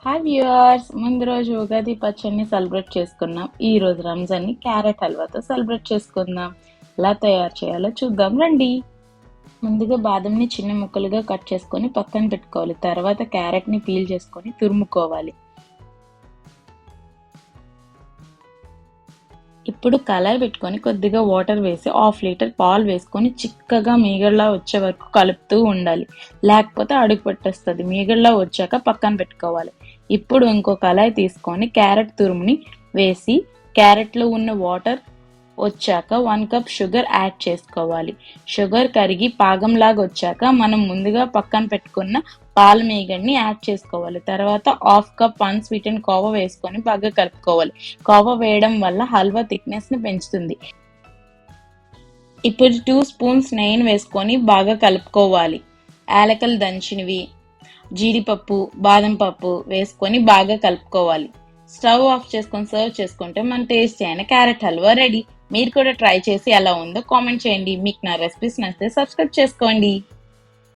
Hi viewers, ముందు రోజు ఉగాది పచ్చడిని సెలబ్రేట్ చేసుకున్నాం. ఈ రోజు రంజాన్ని క్యారెట్ హల్వాతో సెలబ్రేట్ చేసుకుందాం. ఎలా తయారు చేయాలో చూద్దాం రండి. ముందుగా బాదంని చిన్న ముక్కలుగా కట్ చేసుకొని పక్కన పెట్టుకోవాలి. తర్వాత క్యారెట్ ని పీల్ చేసుకొని తురుముకోవాలి. ఇప్పుడు కళాయి పెట్టుకొని కొద్దిగా వాటర్ వేసి 1/2 లీటర్ పాలు వేసుకొని చిక్కగా మీగడలా వచ్చే వరకు కలుపుతూ ఉండాలి. లేకపోతే అడుగు పెట్టేస్తుంది. మీగడలా వచ్చాక పక్కన పెట్టుకోవాలి. ఇప్పుడు ఇంకో కళాయి తీసుకొని క్యారెట్ తురుముని వేసి క్యారెట్లో ఉన్న వాటర్ వచ్చాక 1 కప్ షుగర్ యాడ్ చేసుకోవాలి. షుగర్ కరిగి పాగంలాగా వచ్చాక మనం ముందుగా పక్కన పెట్టుకున్న పాల మీగడ్ని యాడ్ చేసుకోవాలి. తర్వాత 1/2 కప్ అన్స్వీటెన్ కోవా వేసుకొని బాగా కలుపుకోవాలి. కోవా వేయడం వల్ల హల్వా థిక్నెస్ ని పెంచుతుంది. ఇప్పుడు 2 స్పూన్స్ నెయ్యిని వేసుకొని బాగా కలుపుకోవాలి. యాలకలు దంచినవి, జీడిపప్పు, బాదం పప్పు వేసుకొని బాగా కలుపుకోవాలి. స్టవ్ ఆఫ్ చేసుకొని సర్వ్ చేసుకుంటే మన టేస్టీ అయిన క్యారెట్ హల్వా రెడీ. మీరు కూడా ట్రై చేసి ఎలా ఉందో కామెంట్ చేయండి. మీకు నా రెసిపీస్ నచ్చితే సబ్స్క్రైబ్ చేసుకోండి.